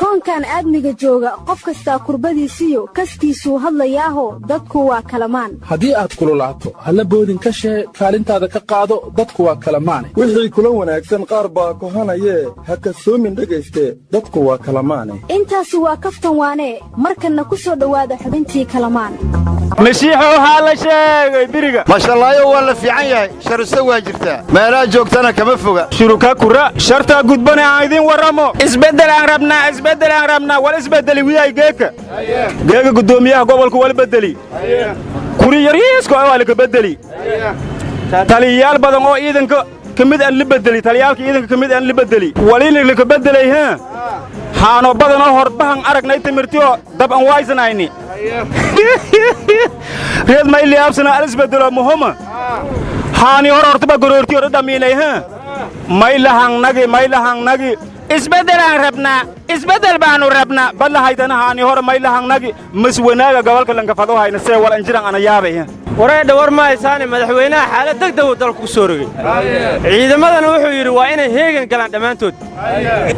koonkan aadmiga jooga qof kasta kurbadiisiyo kaskiisuu hadlayaaho dadku waa kalamaan haddii aad kululaato halla boodin ka shee kaalintaada ka qaado dadku waa kalamaane wixii kula wanaagsan qaar baa kohanayee ha kasoomin dhegayste dadku waa kalamaane intaasi waa kaftan waanee markanna ku soo dhowaada xubintii kalamaan masiixo waxaa la sheegay biriga mashallaayo waa la fiican yahay sharusta waa jirtaa meelaha joogtana kama foga shuruka kura shartaa gudbane aan idin warramo isbeddel aan rabnaa wal isbeddeli widay geeka guddoomiyaha gobolku wal beddeli kuri yariisko waa laga beddeli taliyayaal badan oo ciidanka ka mid aan la beddeli taliyaalka ciidanka ka mid aan la beddeli waliina laga beddelay haano badan oo horbahan aragnay timirtiyo dab aan waysanayni reed ma ili absana al isbeddelo muhima haani hortaba goroortiyo dhamiinay maylahangnagi isbeddel baanu rabnaa ballahaydana haani hore maylahangnagi mas wanaaga gobolka lankafado hayna see wal anjiran ana yaabay wareedha war ma haysaane madaxweynaha xaalad degdeg uu dalku ku soo rogay ciidamadana wuxuu yidhi waa inay heegan galaan dhammaantood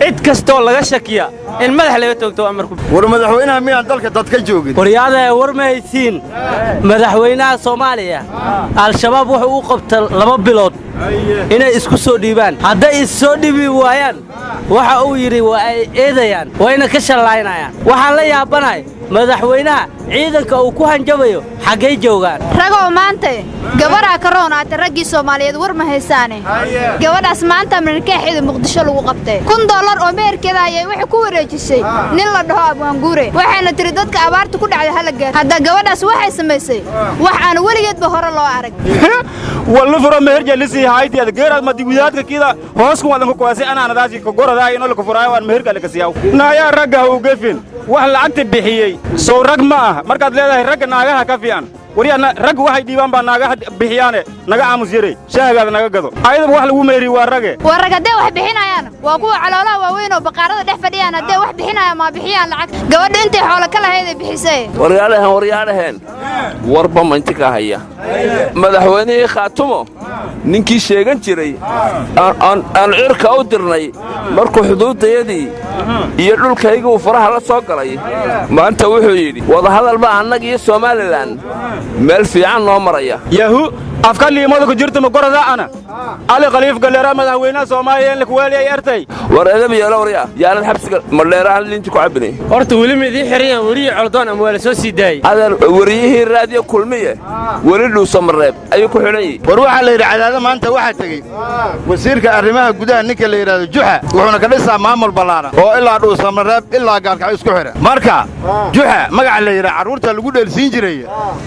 cid kastoo laga shakiya in madax laga toogto amarku war madaxweynaha miyaan dalka dad ka joogin waryaada war ma haysiin madaxweynaha Soomaaliya al-shabaab wuxuu u qabtay 2 bilood inay isku soo dhiibaan hadday is soo dhiibi waayaan waxa uu yiri waa ay eedayaan wayna ka shalaynayaan waxa la yaabanahay madaxweynaha ciidanka uu ku hanjabayo xagee joogaan ragow maanta gabadha ka roonaatay raggii Soomaaliyeed war ma haysaane gabadhaas maanta markeexida Muqdisho lagu qabtay $1 oo meerkeeda ayay wax ku wareejisay nin la dhaho Abwaanguure waxayna tiri dadka abaarta ku dhacday hal gaar hadda gabadhaas waxay sameysay wax aan waligeed ba hore loo arag walla furo meher jalisi hayti ad geerad ma diwidaadka kida hoos ku wadan ku qaasay ana nadaasi ka goradaa inoo la ku furaayo aan meher kale ka siyaw naaya ragga uu gafin wax lacagta bixiyay soo rag ma ah markaad leedahay ragga naagaha ka fiican wariyana rag waxay diiban baa naagaha bixiyaane naga aamus yaray shaagaada naga gado ayadaba wax lagu meeri waa rage war ragade wax bixinayaan waa kuwa caloolaha waaweyn oo baqaarada dhex fadhiyaan hadee wax bixinaya ma bixiyaan lacag gabadha intay xoolo ka lahayd bixisay waryaalahan warba mantika haya madaxweynaha Khaatumo ninkii sheegan jiray aan cirka u dirnay markuu xuduudayadii iyo dhulkayga uu faraha la soo galay maanta wuxuu yiri wada hadal baa annaga iyo Soomaaliland meel fiican noo maraya yahu afka liimada ku jirta ma gorada ana ali khaliif galeera madaxweynaha Soomaaliya la ku waaliyay artay war edab yeelo wariya yaalan xabsiga maleeraha linti ku cabinay horta wali midii xiriyaan wariye coldoon ama wala soo siiday adan wariyihii raadiyo kulmiye wali dhuuso mareeb ayuu ku xidhay war waxa la yiraahdaa cadaada maanta waxa tagay wasiirka arrimaha gudaha ninka la yiraahdo Juxa wuxuuna ka dhisaa maamul ballaaran oo ilaa dhuuso mareeb ilaa gaalka isku xira marka Juxa magaca la yiraahdo carruurta lagu dheelsiin jiray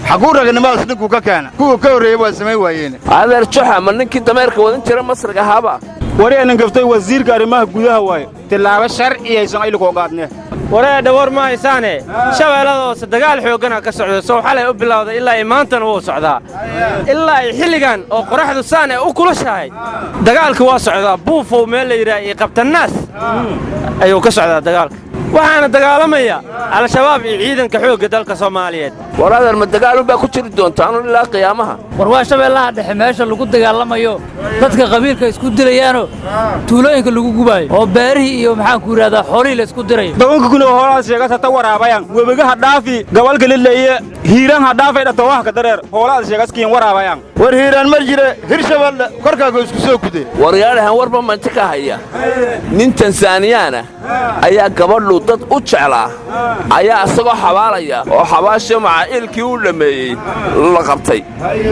xaquu ragnimada ninku ka keena kuwa ka horeeyay waa samay waayeen adeer Juxa ma ninkii dameerka wadan jira Masriga haba wareenan gaftay wasiirka arrimaha gudaha waay tilaabo sharciyaysan ay lagu qaadnaa wareeda war ma haysaane shabeelada dagaal xoogan ka socdo soo xalay u bilowday ilaa maantana wuu socdaa ilaa xilligan oo qoraxdu saane u kulushahay dagaalku waa socdaa buufo meel la yiraahdo qabtanaas ayuu ka socdaa dagaalka waxaana dagaalamaya al-shabaab iyo ciidanka xoogga dalka Soomaaliyeed waraadar ma dagaal baa ku jiri doontaan ilaa qiyaamaha war waa shabeellaha dhexe meesha lagu dagaalamayo dadka qabiilka isku dilayaano tuulooyinka lagu gubayo oo beerihii iyo maxaan ku yiraahdaa xoolihii la isku diray doonka kuna hoolaas sheegata ta waraabayaan webiga dhaafi gobolka lileeye hiiran dhaafay dhato wax ka dareer hoolaas sheegaskiin waraabayaan war hiiran ma jire hirshabeelle korkaaga isku soo kuday waryaalahan warba mantika haya nin Tansaaniyaana ayaa gabadhu dad u jeclaa ayaa asagoo xabaalaya oo xabaasho macailkii u dhameeyay la qabtay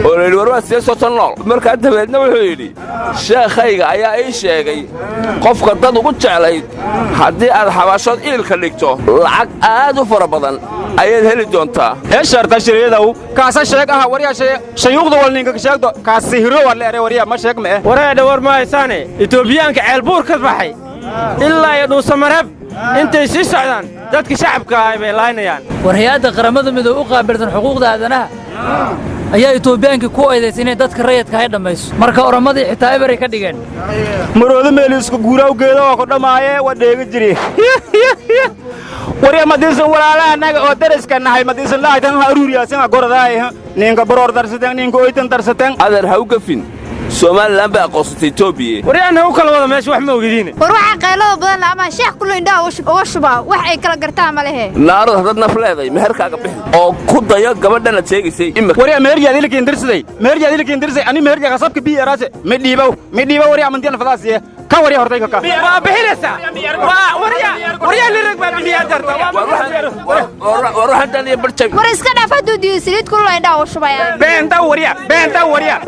oo la warwa soo tannool marka dabeedna wuxuu yiri sheekhayga ayaa ii sheegay qofka dad ugu jeclayd haddii aad xabaashood ilka dhigto lacag aad u fara badan ayaad heli doontaa sharta shiriyadaw kaasa sheeg ah wariya shayuuqda walninka sheegdo kaasi hiro wala eray wariya ma sheeg ma wareeda war ma haysaane Itoobiyaanka ceelbuur ka baxay ilaa iyo dhuuso mareeb intay sii socdaan dadka shacabka ay bay lahaynayaan warhayada qaramada midoo u qaabilsan xuquuqda aadanaha ayaa Itoobiyaanka ku eedeysay inay dadka rayidka ay dhamayso marka oramadii xitaa ay ka dhigeen maroodo meel isku guurawgeeda oo ku dhamaayay wadheega jiri wariya madiisan walaalaha naga oo dariska nahay madiisan laaytan haruuriya sanga goradaay ninka baroor darsateen ninka oytan darsateen adeer ha u gafin somalilan bay aqoonsatay etoobiya waryaana u kala wada meesha wax ma ogediine war waxaa qaylada badan ama sheekh kullu indhaha uga shubaa wax ay kala gartaan ma lehe naarad haddad naf leeday meherkaaga bixi oo ku dayo gabadhanaad sheegaysay waryaa meheryaad ilkiin dirsay ani meherjaaga sabka biyaraase midhiibow waryaa mantiyan fadaasiye ka warya hortay ka waa bixinaysaa waryaa lirag baa bixiyaa jarta war waxaan iyo barjab war iska dhaaf hadduu diido saliid kullu indhaha uga shubaya beenta waryaa